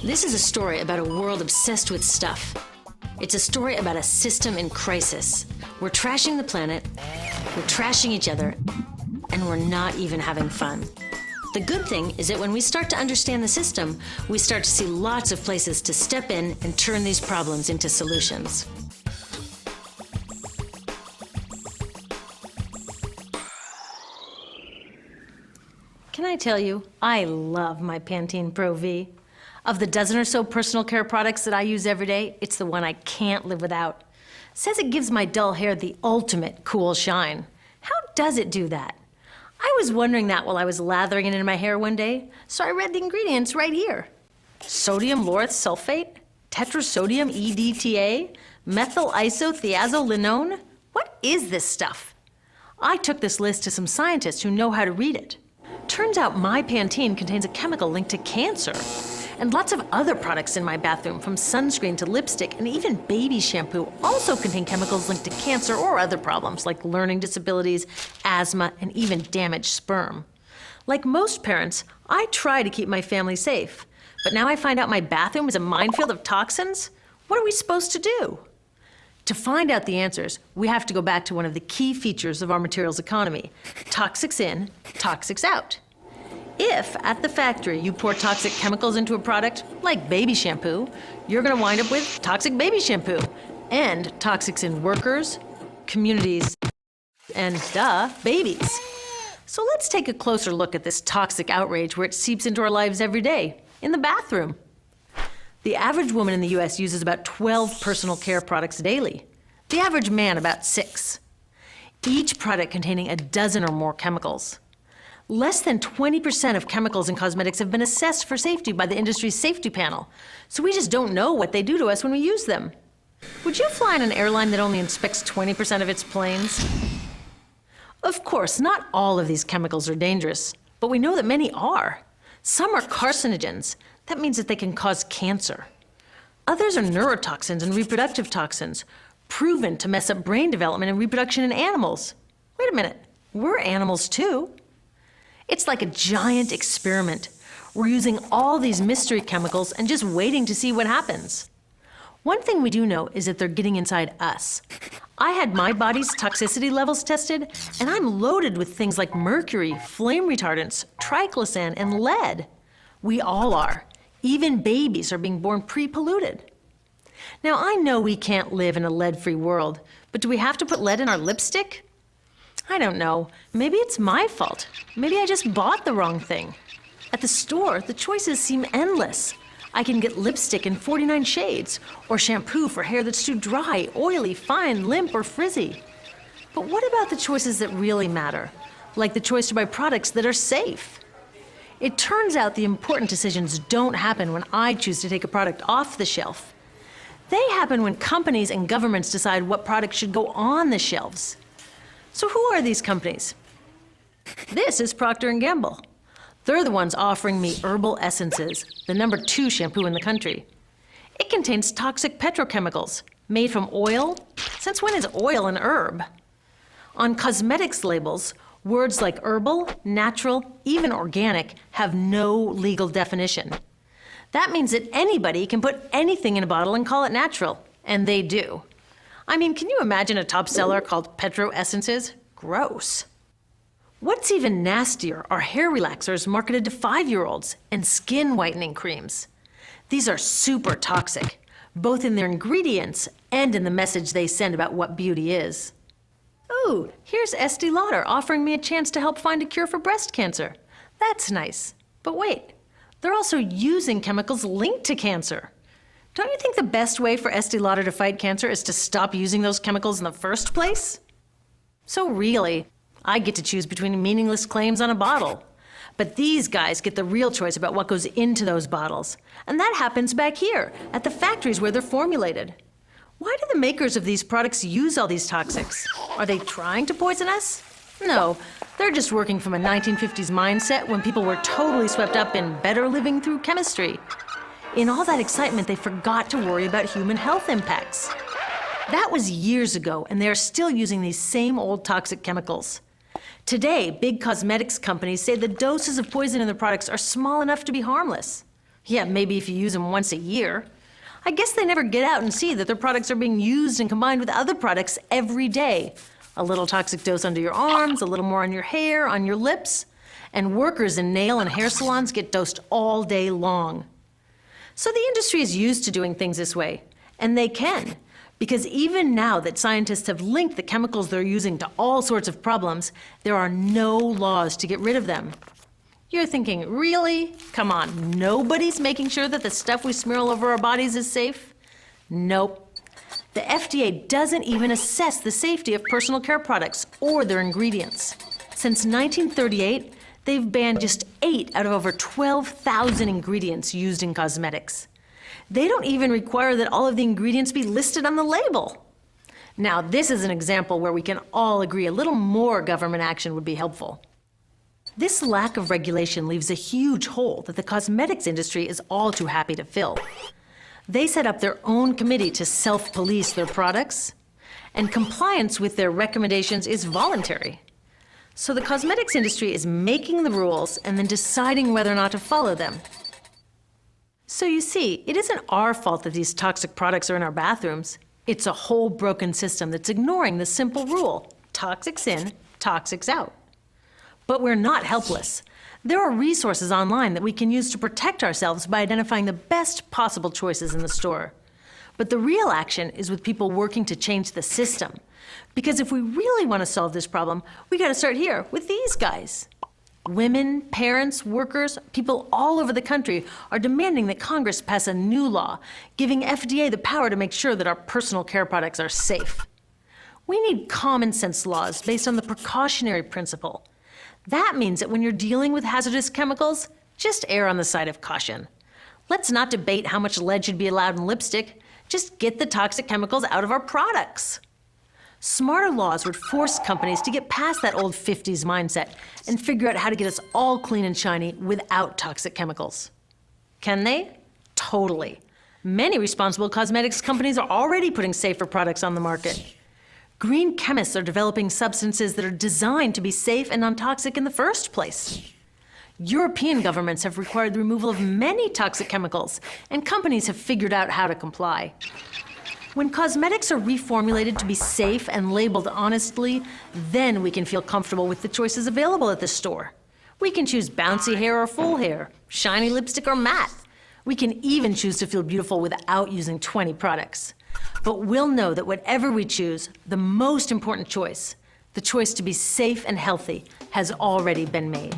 This is a story about a world obsessed with stuff. It's a story about a system in crisis. We're trashing the planet, we're trashing each other, and we're not even having fun. The good thing is that when we start to understand the system, we start to see lots of places to step in and turn these problems into solutions. Can I tell you, I love my Pantene Pro V. Of the dozen or so personal care products that I use every day, it's the one I can't live without. Says it gives my dull hair the ultimate cool shine. How does it do that? I was wondering that while I was lathering it in my hair one day, so I read the ingredients right here. Sodium lauryl sulfate, tetrasodium EDTA, methyl isothiazolinone. What is this stuff? I took this list to some scientists who know how to read it. Turns out my Pantene contains a chemical linked to cancer. And lots of other products in my bathroom, from sunscreen to lipstick and even baby shampoo, also contain chemicals linked to cancer or other problems like learning disabilities, asthma, and even damaged sperm. Like most parents, I try to keep my family safe. But now I find out my bathroom is a minefield of toxins? What are we supposed to do? To find out the answers, we have to go back to one of the key features of our materials economy: toxics in, toxics out. If, at the factory, you pour toxic chemicals into a product, like baby shampoo, you're gonna wind up with toxic baby shampoo, and toxics in workers, communities, and babies. So let's take a closer look at this toxic outrage where it seeps into our lives every day, in the bathroom. The average woman in the US uses about 12 personal care products daily. The average man about 6. Each product containing a dozen or more chemicals. Less than 20% of chemicals in cosmetics have been assessed for safety by the industry's safety panel, so we just don't know what they do to us when we use them. Would you fly on an airline that only inspects 20% of its planes? Of course, not all of these chemicals are dangerous, but we know that many are. Some are carcinogens. That means that they can cause cancer. Others are neurotoxins and reproductive toxins, proven to mess up brain development and reproduction in animals. Wait a minute, we're animals too. It's like a giant experiment. We're using all these mystery chemicals and just waiting to see what happens. One thing we do know is that they're getting inside us. I had my body's toxicity levels tested, and I'm loaded with things like mercury, flame retardants, triclosan, and lead. We all are. Even babies are being born pre-polluted. Now, I know we can't live in a lead-free world, but do we have to put lead in our lipstick? I don't know. Maybe it's my fault. Maybe I just bought the wrong thing. At the store, the choices seem endless. I can get lipstick in 49 shades, or shampoo for hair that's too dry, oily, fine, limp, or frizzy. But what about the choices that really matter? Like the choice to buy products that are safe? It turns out the important decisions don't happen when I choose to take a product off the shelf. They happen when companies and governments decide what products should go on the shelves. So who are these companies? This is Procter & Gamble. They're the ones offering me Herbal Essences, the #2 shampoo in the country. It contains toxic petrochemicals made from oil. Since when is oil an herb? On cosmetics labels, words like herbal, natural, even organic have no legal definition. That means that anybody can put anything in a bottle and call it natural, and they do. I mean, can you imagine a top seller called Petro Essences? Gross. What's even nastier are hair relaxers marketed to 5-year-olds and skin whitening creams. These are super toxic, both in their ingredients and in the message they send about what beauty is. Ooh, here's Estee Lauder offering me a chance to help find a cure for breast cancer. That's nice. But wait, they're also using chemicals linked to cancer. Don't you think the best way for Estee Lauder to fight cancer is to stop using those chemicals in the first place? So really, I get to choose between meaningless claims on a bottle. But these guys get the real choice about what goes into those bottles. And that happens back here, at the factories where they're formulated. Why do the makers of these products use all these toxics? Are they trying to poison us? No, they're just working from a 1950s mindset when people were totally swept up in better living through chemistry. In all that excitement, they forgot to worry about human health impacts. That was years ago, and they're still using these same old toxic chemicals. Today, big cosmetics companies say the doses of poison in their products are small enough to be harmless. Yeah, maybe if you use them once a year. I guess they never get out and see that their products are being used and combined with other products every day. A little toxic dose under your arms, a little more on your hair, on your lips. And workers in nail and hair salons get dosed all day long. So the industry is used to doing things this way, and they can. Because even now that scientists have linked the chemicals they're using to all sorts of problems, there are no laws to get rid of them. You're thinking, really? Come on, nobody's making sure that the stuff we smear all over our bodies is safe? Nope. The FDA doesn't even assess the safety of personal care products or their ingredients. Since 1938, they've banned just 8 out of over 12,000 ingredients used in cosmetics. They don't even require that all of the ingredients be listed on the label. Now, this is an example where we can all agree a little more government action would be helpful. This lack of regulation leaves a huge hole that the cosmetics industry is all too happy to fill. They set up their own committee to self-police their products, and compliance with their recommendations is voluntary. So the cosmetics industry is making the rules and then deciding whether or not to follow them. So you see, it isn't our fault that these toxic products are in our bathrooms. It's a whole broken system that's ignoring the simple rule: toxics in, toxics out. But we're not helpless. There are resources online that we can use to protect ourselves by identifying the best possible choices in the store. But the real action is with people working to change the system. Because if we really want to solve this problem, we got to start here with these guys. Women, parents, workers, people all over the country are demanding that Congress pass a new law, giving FDA the power to make sure that our personal care products are safe. We need common sense laws based on the precautionary principle. That means that when you're dealing with hazardous chemicals, just err on the side of caution. Let's not debate how much lead should be allowed in lipstick. Just get the toxic chemicals out of our products. Smarter laws would force companies to get past that old 50s mindset and figure out how to get us all clean and shiny without toxic chemicals. Can they? Totally. Many responsible cosmetics companies are already putting safer products on the market. Green chemists are developing substances that are designed to be safe and non-toxic in the first place. European governments have required the removal of many toxic chemicals, and companies have figured out how to comply. When cosmetics are reformulated to be safe and labeled honestly, then we can feel comfortable with the choices available at the store. We can choose bouncy hair or full hair, shiny lipstick or matte. We can even choose to feel beautiful without using 20 products. But we'll know that whatever we choose, the most important choice, the choice to be safe and healthy, has already been made.